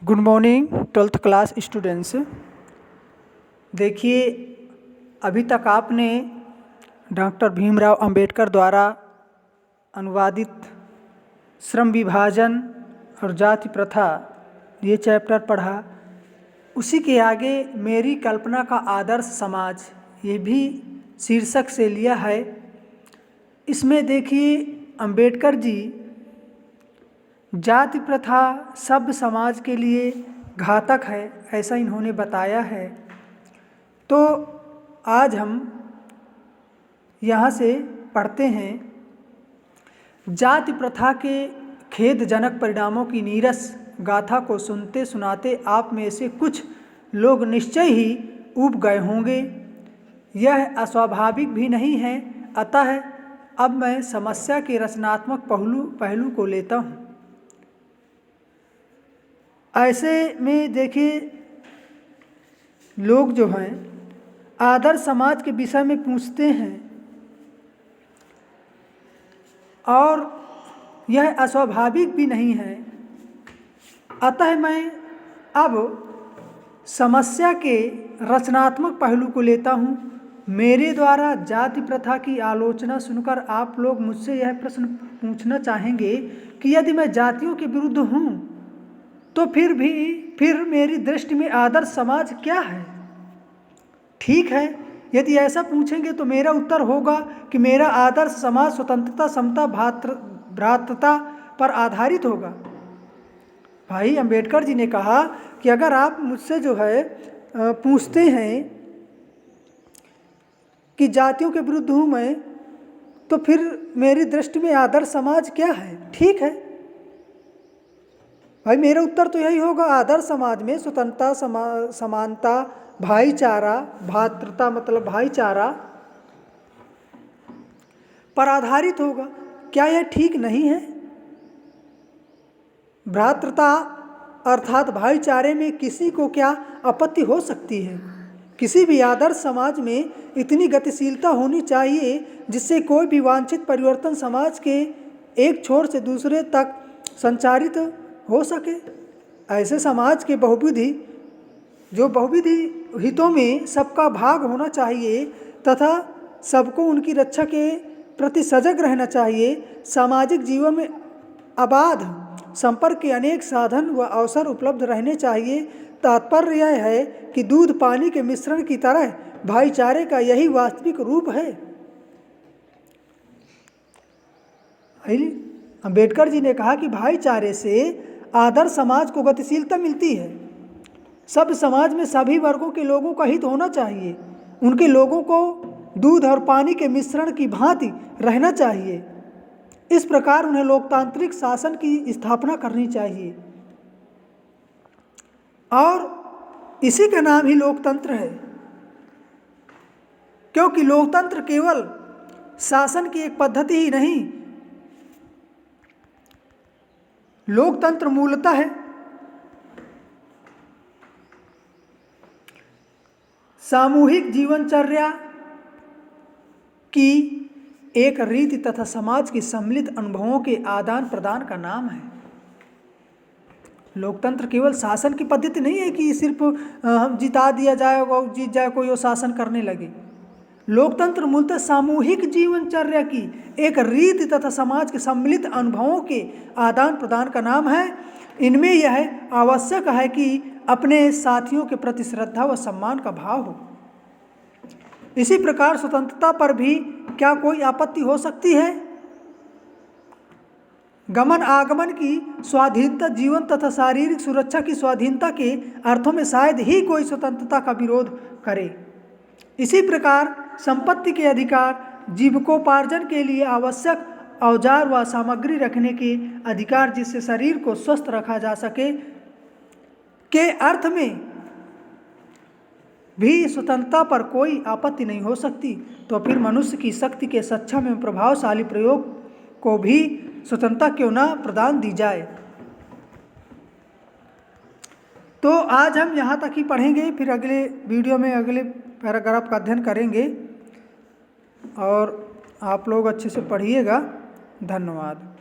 Good morning 12th class students. देखिए, अभी तक आपने डॉक्टर भीमराव अंबेडकर द्वारा अनुवादित श्रम विभाजन और जाति प्रथा ये चैप्टर पढ़ा। उसी के आगे मेरी कल्पना का आदर्श समाज ये भी शीर्षक से लिया है। इसमें देखिए, अंबेडकर जी जाति प्रथा सभ्य समाज के लिए घातक है, ऐसा इन्होंने बताया है। तो आज हम यहाँ से पढ़ते हैं। जाति प्रथा के खेदजनक परिणामों की नीरस गाथा को सुनते सुनाते आप में से कुछ लोग निश्चय ही ऊब गए होंगे। यह अस्वाभाविक भी नहीं है। अतः अब मैं समस्या के रचनात्मक पहलू को लेता हूँ। ऐसे में देखिए, लोग जो हैं आदर्श समाज के विषय में पूछते हैं और यह अस्वाभाविक भी नहीं है। अतः मैं अब समस्या के रचनात्मक पहलू को लेता हूँ। मेरे द्वारा जाति प्रथा की आलोचना सुनकर आप लोग मुझसे यह प्रश्न पूछना चाहेंगे कि यदि मैं जातियों के विरुद्ध हूँ तो फिर मेरी दृष्टि में आदर्श समाज क्या है? ठीक है, यदि ऐसा पूछेंगे तो मेरा उत्तर होगा कि मेरा आदर्श समाज स्वतंत्रता, समता, भ्रातृता पर आधारित होगा। भाई अंबेडकर जी ने कहा कि अगर आप मुझसे जो है पूछते हैं कि जातियों के विरुद्ध हूँ मैं, तो फिर मेरी दृष्टि में आदर्श समाज क्या है? ठीक है भाई, मेरा उत्तर तो यही होगा, आदर्श समाज में स्वतंत्रता, समानता, भाईचारा, भ्रातृता मतलब भाईचारा पर आधारित होगा। क्या यह ठीक नहीं है? भ्रातृता अर्थात भाईचारे में किसी को क्या आपत्ति हो सकती है? किसी भी आदर्श समाज में इतनी गतिशीलता होनी चाहिए जिससे कोई भी वांछित परिवर्तन समाज के एक छोर से दूसरे तक संचारित हो सके। ऐसे समाज के बहुविधि हितों में सबका भाग होना चाहिए तथा सबको उनकी रक्षा के प्रति सजग रहना चाहिए। सामाजिक जीवन में अबाध संपर्क के अनेक साधन व अवसर उपलब्ध रहने चाहिए। तात्पर्य यह है कि दूध पानी के मिश्रण की तरह भाईचारे का यही वास्तविक रूप है। अंबेडकर जी ने कहा कि भाईचारे से आदर्श समाज को गतिशीलता मिलती है। सब समाज में सभी वर्गों के लोगों का हित होना चाहिए। उनके लोगों को दूध और पानी के मिश्रण की भांति रहना चाहिए। इस प्रकार उन्हें लोकतांत्रिक शासन की स्थापना करनी चाहिए और इसी का नाम ही लोकतंत्र है, क्योंकि लोकतंत्र केवल शासन की एक पद्धति ही नहीं, लोकतंत्र मूलतः है सामूहिक जीवनचर्या की एक रीति तथा समाज के सम्मिलित अनुभवों के आदान प्रदान का नाम है। लोकतंत्र केवल शासन की पद्धति नहीं है कि सिर्फ हम जिता दिया जाए और जीत जाए कोई और शासन करने लगे। लोकतंत्र मूलतः सामूहिक जीवनचर्या की एक रीति तथा समाज के सम्मिलित अनुभवों के आदान प्रदान का नाम है। इनमें यह आवश्यक है कि अपने साथियों के प्रति श्रद्धा व सम्मान का भाव हो। इसी प्रकार स्वतंत्रता पर भी क्या कोई आपत्ति हो सकती है? गमन आगमन की स्वाधीनता, जीवन तथा शारीरिक सुरक्षा की स्वाधीनता के अर्थों में शायद ही कोई स्वतंत्रता का विरोध करे। इसी प्रकार संपत्ति के अधिकार, जीविकोपार्जन के लिए आवश्यक औजार व सामग्री रखने के अधिकार, जिससे शरीर को स्वस्थ रखा जा सके, के अर्थ में भी स्वतंत्रता पर कोई आपत्ति नहीं हो सकती। तो फिर मनुष्य की शक्ति के सक्षम एवं प्रभावशाली प्रयोग को भी स्वतंत्रता क्यों ना प्रदान दी जाए। तो आज हम यहाँ तक ही पढ़ेंगे, फिर अगले वीडियो में अगले पैराग्राफ का अध्ययन करेंगे और आप लोग अच्छे से पढ़िएगा। धन्यवाद।